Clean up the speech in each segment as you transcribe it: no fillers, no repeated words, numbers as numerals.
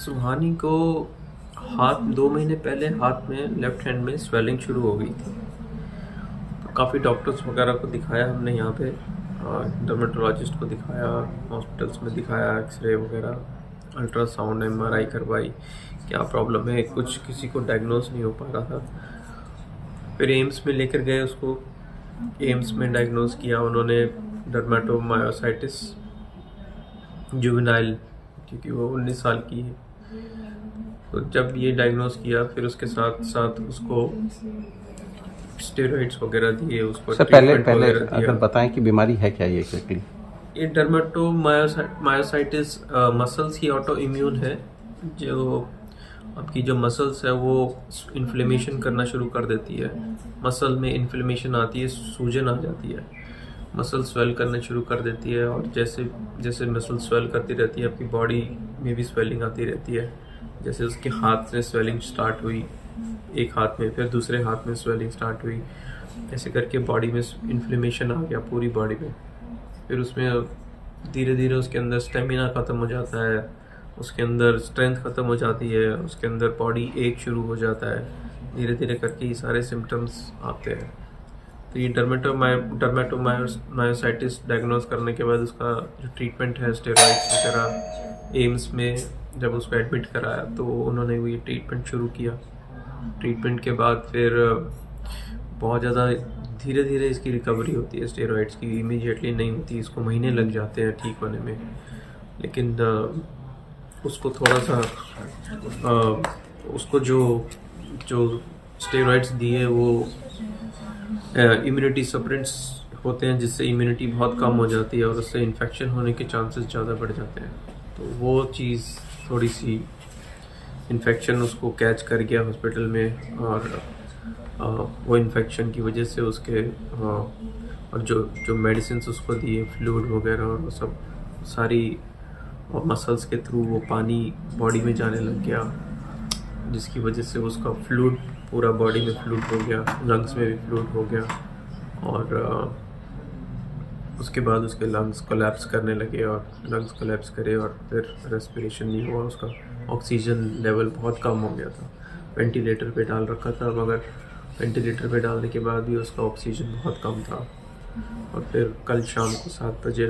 सुहानी को हाथ 2 महीने पहले हाथ में लेफ्ट हैंड में स्वेलिंग शुरू हो गई थी। तो काफ़ी डॉक्टर्स वगैरह को दिखाया हमने यहाँ पे, डर्मेटोलॉजिस्ट को दिखाया, हॉस्पिटल्स में दिखाया, एक्सरे वगैरह, अल्ट्रासाउंड, एमआरआई करवाई, क्या प्रॉब्लम है, कुछ किसी को डायग्नोस नहीं हो पा रहा था। फिर एम्स में लेकर गए उसको, एम्स में डायग्नोस किया उन्होंने डर्मेटोमायोसाइटिस जुवेनाइल, क्योंकि वो 19 साल की है। तो जब ये डायग्नोस किया फिर उसके साथ साथ उसको स्टेरॉइड्स वगैरह दिए, उसको सर पहले वगैरह अगर दिया। बताएं कि बीमारी है क्या ये एक्जैक्टली? ये डर्मेटोमायोसाइटिस मसल्स की ऑटो इम्यून है, जो आपकी जो मसल्स है वो इन्फ्लेमेशन करना शुरू कर देती है। मसल में इन्फ्लेमेशन आती है, सूजन आ जाती है, मसल स्वेल करना शुरू कर देती है, और जैसे जैसे मसल स्वेल करती रहती है आपकी बॉडी में भी स्वेलिंग आती रहती है। जैसे उसके हाथ से स्वेलिंग स्टार्ट हुई एक हाथ में, फिर दूसरे हाथ में स्वेलिंग स्टार्ट हुई, ऐसे करके बॉडी में इन्फ्लेमेशन आ गया पूरी बॉडी में। फिर उसमें धीरे धीरे उसके अंदर स्टेमिना ख़त्म हो जाता है, उसके अंदर स्ट्रेंथ ख़त्म हो जाती है, उसके अंदर बॉडी एक शुरू हो जाता है, धीरे धीरे करके ये सारे सिम्टम्स आते हैं। तो ये डर्मेटोमायोसाइटिस डायग्नोस करने के बाद उसका जो ट्रीटमेंट है, स्टेरॉइड्स वगैरह, एम्स में जब उसको एडमिट कराया तो उन्होंने वो ये ट्रीटमेंट शुरू किया। ट्रीटमेंट के बाद फिर बहुत ज़्यादा धीरे धीरे इसकी रिकवरी होती है। स्टेरॉइड्स की इमीडिएटली नहीं होती, इसको महीने लग जाते हैं ठीक होने में। लेकिन उसको थोड़ा सा उसको जो जो स्टेरॉइड्स दिए वो इम्यूनिटी सप्रेंट्स होते हैं, जिससे इम्यूनिटी बहुत कम हो जाती है और उससे इन्फेक्शन होने के चांसेस ज़्यादा बढ़ जाते हैं। तो वो चीज़ थोड़ी सी इन्फेक्शन उसको कैच कर गया हॉस्पिटल में, और वो इन्फेक्शन की वजह से उसके और जो जो मेडिसिन उसको दिए, फ्लूइड वगैरह और वो सब सारी मसल्स के थ्रू वो पानी बॉडी में जाने लग गया, जिसकी वजह से उसका फ्लूइड पूरा बॉडी में फ्लूइड हो गया, लंग्स में भी फ्लूइड हो गया, और उसके बाद उसके लंग्स कोलैप्स करने लगे, और लंग्स कोलैप्स करे और फिर रेस्पिरेशन नहीं हुआ, उसका ऑक्सीजन लेवल बहुत कम हो गया था। वेंटिलेटर पे डाल रखा था, मगर वेंटिलेटर पे डालने के बाद भी उसका ऑक्सीजन बहुत कम था। और फिर कल शाम को 7 बजे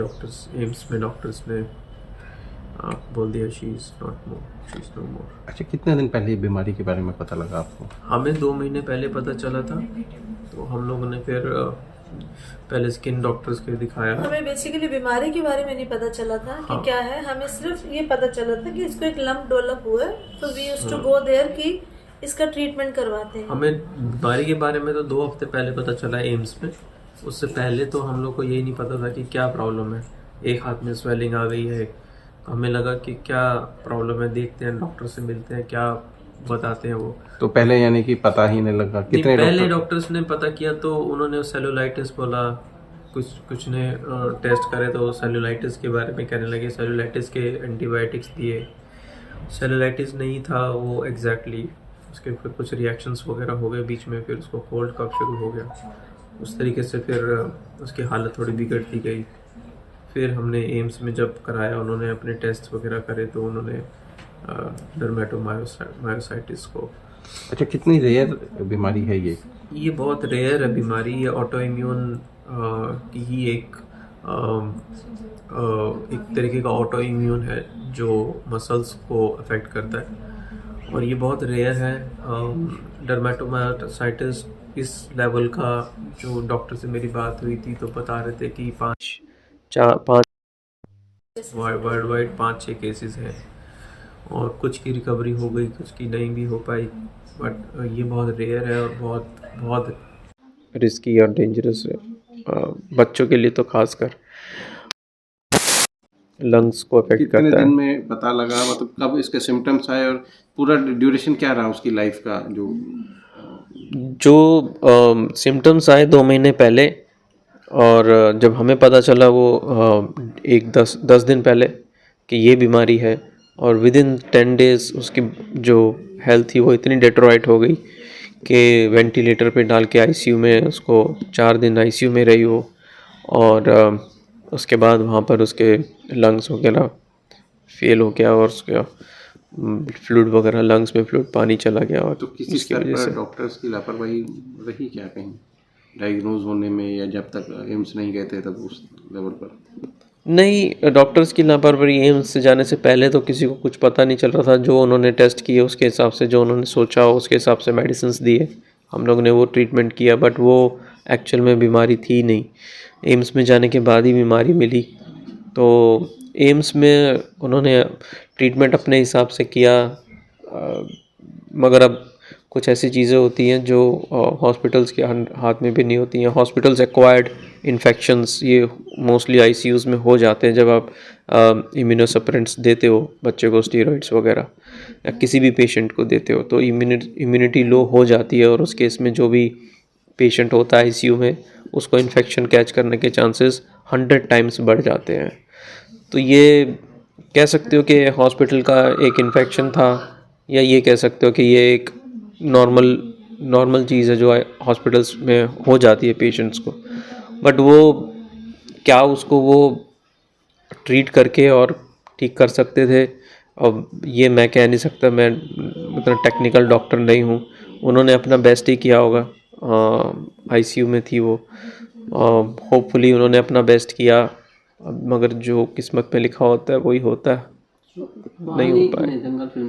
एम्स में डॉक्टर्स ने बोल दिया शी इज़ नो मोर। अच्छा, कितने दिन पहले ये बीमारी के बारे में पता लगा आपको? हमें 2 महीने पहले पता चला था, तो हम लोगों ने फिर पहले स्किन डॉक्टर्स के दिखाया। हमें बेसिकली बीमारी के बारे में नहीं पता चला था कि क्या है, हमें सिर्फ ये पता चला था कि इसको एक लंप डेवलप हुआ है, तो we used to go there कि इसका ट्रीटमेंट करवाते हैं। हमें बीमारी के बारे में तो 2 हफ्ते पहले पता चला एम्स में। उससे पहले तो हम लोग को यही नहीं पता था कि क्या प्रॉब्लम है। एक हाथ में स्वेलिंग आ गई है, तो हमें लगा कि क्या प्रॉब्लम है, देखते हैं, डॉक्टर से मिलते हैं, क्या बताते हैं वो। तो पहले यानी कि पता ही नहीं लगा? कितने पहले डॉक्टर्स ने पता किया तो उन्होंने सेलुलाइटिस बोला, कुछ ने टेस्ट करे तो सेलुलाइटिस के बारे में कहने लगे, सेलुलाइटिस के एंटीबायोटिक्स दिए। सेलुलाइटिस नहीं था वो एग्जैक्टली, उसके फिर कुछ रिएक्शंस वगैरह हो गए बीच में, फिर उसको कोल्ड कफ शुरू हो गया। उस तरीके से फिर उसकी हालत थोड़ी बिगड़ती गई। फिर हमने एम्स में जब कराया, उन्होंने अपने टेस्ट वगैरह करे तो उन्होंने डर्मेटोमायोसाइटिस को। अच्छा, कितनी रेयर बीमारी है ये? ये बहुत रेयर है बीमारी, ये ऑटो इम्यून की ही एक तरीके का ऑटो इम्यून है जो मसल्स को अफेक्ट करता है, और ये बहुत रेयर है। डर्मेटोमायोसाइटिस इस लेवल का, जो डॉक्टर से मेरी बात हुई थी तो बता रहे थे कि 5 वर्ल्ड वाइड 5-6 केसेस हैं, और कुछ की रिकवरी हो गई, कुछ की नहीं भी हो पाई, बट ये बहुत रेयर है और बहुत बहुत रिस्की और डेंजरस है, बच्चों के लिए तो खासकर लंग्स को अफेक्ट करता है। कितने दिन में पता लगा, मतलब कब इसके सिम्टम्स आए, और पूरा ड्यूरेशन क्या रहा उसकी लाइफ का? जो सिम्टम्स आए 2 महीने पहले, और जब हमें पता चला वो 10 दिन पहले कि ये बीमारी है, और विद इन 10 डेज़ उसकी जो हेल्थ थी वो इतनी डेट्रोइट हो गई कि वेंटिलेटर पे डाल के आईसीयू में, उसको 4 दिन आईसीयू में रही हो, और उसके बाद वहाँ पर उसके लंग्स वगैरह फेल हो गया, और उसका फ्लूइड वगैरह, लंग्स में फ्लूइड, पानी चला गया और तो किसी उसकी स्तर वजह पर से डॉक्टर्स की लापरवाही रही क्या कहीं डायग्नोज होने में, या जब तक एम्स नहीं गए थे तब उस लेवल पर? नहीं, डॉक्टर्स की लापरवाही, एम्स से जाने से पहले तो किसी को कुछ पता नहीं चल रहा था। जो उन्होंने टेस्ट किए उसके हिसाब से, जो उन्होंने सोचा उसके हिसाब से मेडिसिन दिए, हम लोग ने वो ट्रीटमेंट किया, बट वो एक्चुअल में बीमारी थी नहीं। एम्स में जाने के बाद ही बीमारी मिली। तो एम्स में उन्होंने ट्रीटमेंट अपने हिसाब से किया, मगर अब कुछ ऐसी चीज़ें होती हैं जो हॉस्पिटल्स के हाथ में भी नहीं होती हैं। हॉस्पिटल्स एक्वायर्ड इन्फेक्शंस ये मोस्टली आईसीयूज़ में हो जाते हैं जब आप इम्यूनोसप्रेंट्स देते हो बच्चे को, स्टीरॉइड्स वगैरह, या किसी भी पेशेंट को देते हो तो इम्यूनिटी लो हो जाती है, और उस केस में जो भी पेशेंट होता है आईसीयू में उसको इन्फेक्शन कैच करने के चांसेस 100 टाइम्स बढ़ जाते हैं। तो ये कह सकते हो कि हॉस्पिटल का एक इन्फेक्शन था, या ये कह सकते हो कि ये एक नॉर्मल चीज़ है जो हॉस्पिटल्स में हो जाती है पेशेंट्स को। बट वो क्या उसको वो ट्रीट करके और ठीक कर सकते थे, अब ये मैं कह नहीं सकता, मैं उतना टेक्निकल डॉक्टर नहीं हूँ। उन्होंने अपना बेस्ट ही किया होगा, आईसीयू में थी वो, होपफुली उन्होंने अपना बेस्ट किया। मगर जो किस्मत में लिखा होता है वही होता है, नहीं हो पाया।